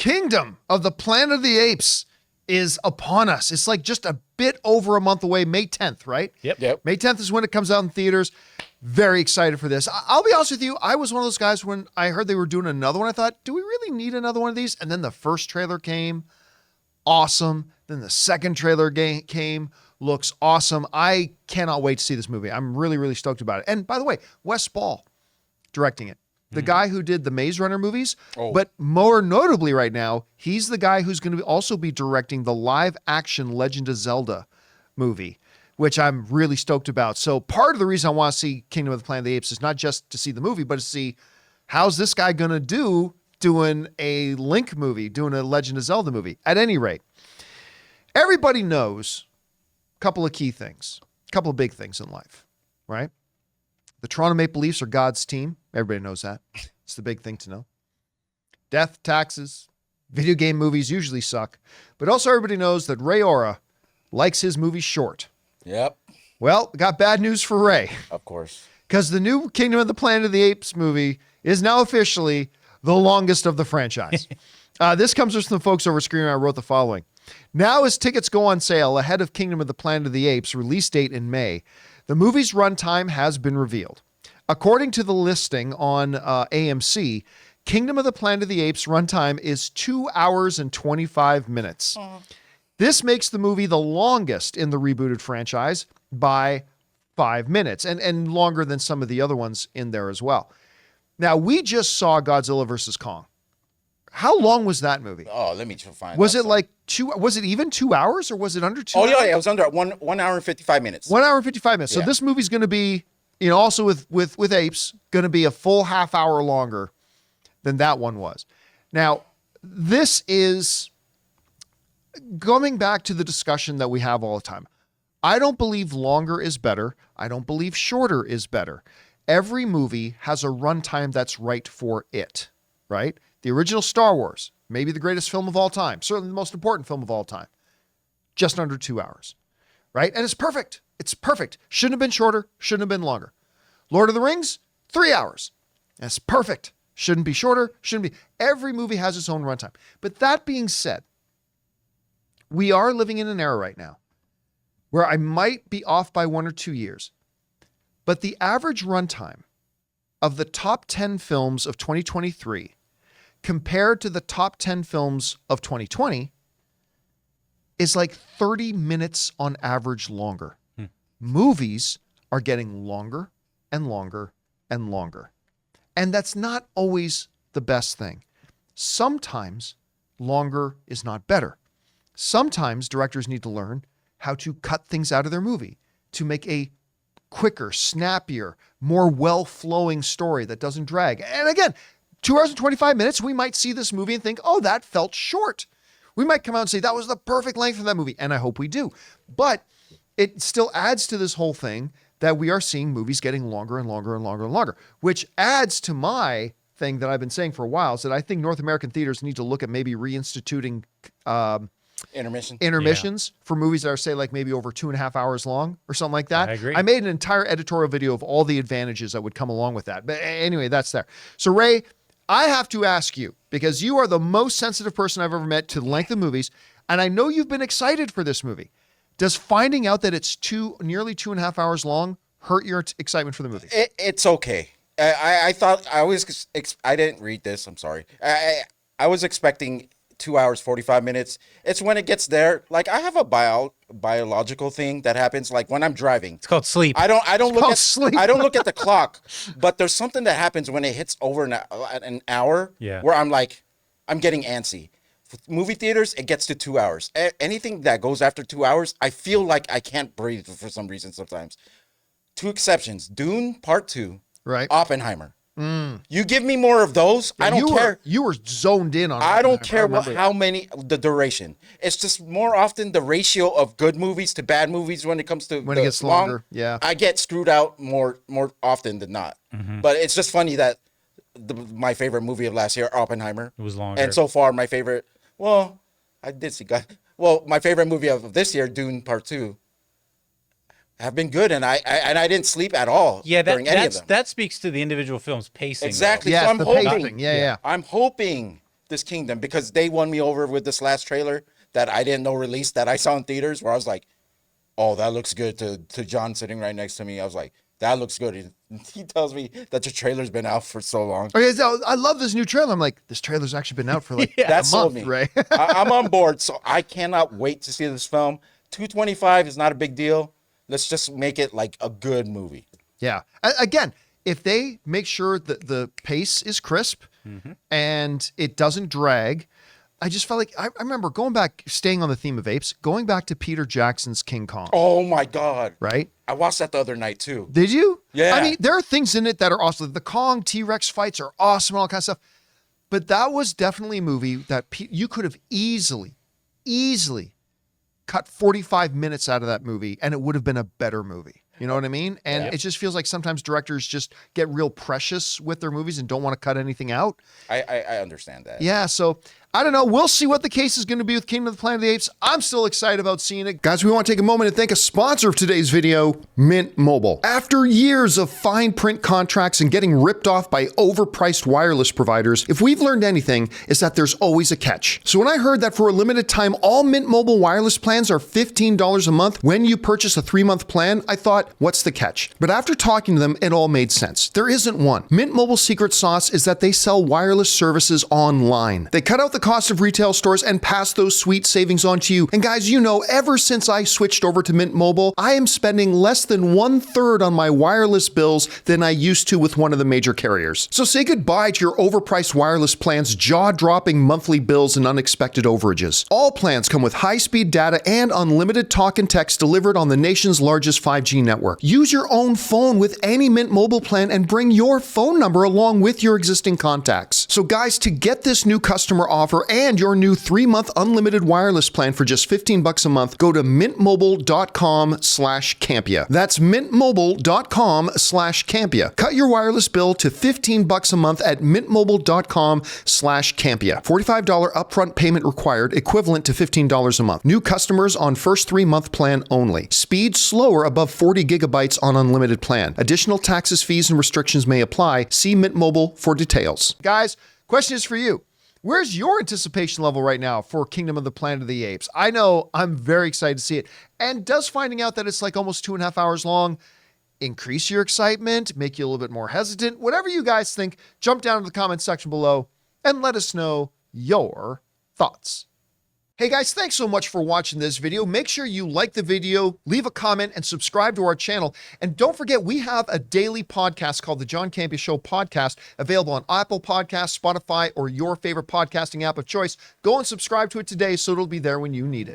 Kingdom of the Planet of the Apes is upon us. It's like just a bit over a month away, May 10th, right? Yep. May 10th is when it comes out in theaters. Very excited for this. I'll be honest with you. I was one of those guys when I heard they were doing another one. I thought, do we really need another one of these? And then the first trailer came. Awesome. Then the second trailer came. Looks awesome. I cannot wait to see this movie. I'm really, really stoked about it. And by the way, Wes Ball directing it. The guy who did the Maze Runner movies, but more notably right now, he's the guy who's going to also be directing the live action Legend of Zelda movie, which I'm really stoked about. So part of the reason I want to see Kingdom of the Planet of the Apes is not just to see the movie, but to see how's this guy going to do doing a Link movie, doing a Legend of Zelda movie. At any rate, everybody knows a couple of key things, a couple of big things in life, right? The Toronto Maple Leafs are God's team. Everybody knows that. It's the big thing to know. Death, taxes, video game movies usually suck. But also everybody knows that Ray Ora likes his movies short. Yep. Well, got bad news for Ray. Of course. Because the new Kingdom of the Planet of the Apes movie is now officially the longest of the franchise. This comes from the folks over Screen. I wrote the following. Now as tickets go on sale ahead of Kingdom of the Planet of the Apes release date in May, the movie's runtime has been revealed. According to the listing on AMC, Kingdom of the Planet of the Apes runtime is 2 hours and 25 minutes. This makes the movie the longest in the rebooted franchise by 5 minutes and longer than some of the other ones in there as well. Now, we just saw Godzilla vs. Kong. How long was that movie? Oh, let me find. Was it like was it even 2 hours or was it under 2 hours? Oh, yeah, it was under 1 hour and 55 minutes. 1 hour and 55 minutes. Yeah. So this movie's going to be, also with Apes, going to be a full half hour longer than that one was. Now, this is going back to the discussion that we have all the time. I don't believe longer is better. I don't believe shorter is better. Every movie has a runtime that's right for it, right? The original Star Wars, maybe the greatest film of all time, certainly the most important film of all time, just under 2 hours, right? And it's perfect. It's perfect. Shouldn't have been shorter, shouldn't have been longer. Lord of the Rings, 3 hours. That's perfect. Shouldn't be shorter, shouldn't be. Every movie has its own runtime. But that being said, we are living in an era right now where I might be off by 1 or 2 years, but the average runtime of the top 10 films of 2023 compared to the top 10 films of 2020 is like 30 minutes on average longer. Movies are getting longer and longer and longer. And that's not always the best thing. Sometimes longer is not better. Sometimes directors need to learn how to cut things out of their movie to make a quicker, snappier, more well-flowing story that doesn't drag. And again, 2 hours and 25 minutes, we might see this movie and think, oh, that felt short. We might come out and say that was the perfect length of that movie. And I hope we do. But it still adds to this whole thing that we are seeing movies getting longer and longer and longer and longer, which adds to my thing that I've been saying for a while is that I think North American theaters need to look at maybe reinstituting intermissions for movies that are, say, like maybe over 2.5 hours long or something like that. I agree. I made an entire editorial video of all the advantages that would come along with that. But anyway, that's there. So Ray, I have to ask you, because you are the most sensitive person I've ever met to the length of movies, and I know you've been excited for this movie. Does finding out that it's nearly 2.5 hours long hurt your excitement for the movie? It's okay. I thought I didn't read this. I'm sorry. I was expecting 2 hours, 45 minutes. It's when it gets there. Like I have a biological thing that happens. Like when I'm driving, It's called sleep. I don't look at sleep. I don't look at the clock, but there's something that happens when it hits over an hour. Yeah. Where I'm getting antsy. Movie theaters, it gets to 2 hours. Anything that goes after 2 hours, I feel like I can't breathe for some reason sometimes. 2 exceptions: Dune Part 2, Right. Oppenheimer. You give me more of those, I don't care. You were zoned in on. I don't care remember how many, the duration. It's just more often the ratio of good movies to bad movies when it comes to When it gets longer, yeah. I get screwed out more often than not. But it's just funny that my favorite movie of last year, Oppenheimer, It was longer. and so far my favorite. Well, I did see God. Well, my favorite movie of this year, Dune Part 2, have been good, and I didn't sleep at all during any of them. That speaks to the individual film's pacing. Exactly. Yes, So I'm the hoping. pacing. Yeah. I'm hoping this kingdom, because they won me over with this last trailer that I didn't know released, that I saw in theaters, where I was like, oh, that looks good, to John sitting right next to me. I was like, that looks good. He tells me that the trailer's been out for so long. Okay, so I love this new trailer. I'm like, this trailer's actually been out for like a That sold month, me. right? I'm on board, so I cannot wait to see this film. $225 is not a big deal. Let's just make it like a good movie. Yeah. Again, if they make sure that the pace is crisp and it doesn't drag, I just felt like I remember going back, staying on the theme of apes, going back to Peter Jackson's King Kong. Oh my God. Right? I watched that the other night too. Did you? Yeah. I mean, there are things in it that are awesome. The Kong T-Rex fights are awesome and all kind of stuff. But that was definitely a movie that you could have easily cut 45 minutes out of that movie and it would have been a better movie. You know what I mean? And it just feels like sometimes directors just get real precious with their movies and don't want to cut anything out. I understand that. Yeah, so I don't know. We'll see what the case is going to be with Kingdom of the Planet of the Apes. I'm still excited about seeing it. Guys, we want to take a moment to thank a sponsor of today's video, Mint Mobile. After years of fine print contracts and getting ripped off by overpriced wireless providers, if we've learned anything, is that there's always a catch. So when I heard that for a limited time, all Mint Mobile wireless plans are $15 a month when you purchase a 3-month plan, I thought, what's the catch? But after talking to them, it all made sense. There isn't one. Mint Mobile's secret sauce is that they sell wireless services online. They cut out the cost of retail stores and pass those sweet savings on to you. And guys, you know, ever since I switched over to Mint Mobile, I am spending less than 1/3 on my wireless bills than I used to with one of the major carriers. So say goodbye to your overpriced wireless plans, jaw-dropping monthly bills, and unexpected overages. All plans come with high-speed data and unlimited talk and text delivered on the nation's largest 5G network. Use your own phone with any Mint Mobile plan and bring your phone number along with your existing contacts. So guys, to get this new customer offer and your new 3-month unlimited wireless plan for just $15 a month, go to mintmobile.com/Campea. That's mintmobile.com/Campea. Cut your wireless bill to $15 a month at mintmobile.com/Campea. $45 upfront payment required, equivalent to $15 a month. New customers on first 3-month plan only. Speed slower above 40 gigabytes on unlimited plan. Additional taxes, fees, and restrictions may apply. See Mint Mobile for details. Guys, question is for you. Where's your anticipation level right now for Kingdom of the Planet of the Apes? I know I'm very excited to see it. And does finding out that it's like almost 2.5 hours long increase your excitement, make you a little bit more hesitant? Whatever you guys think, jump down to the comment section below and let us know your thoughts. Hey guys, thanks so much for watching this video. Make sure you like the video, leave a comment, and subscribe to our channel. And don't forget, we have a daily podcast called the John Campea Show podcast, available on Apple Podcasts, Spotify, or your favorite podcasting app of choice. Go and subscribe to it today so it'll be there when you need it.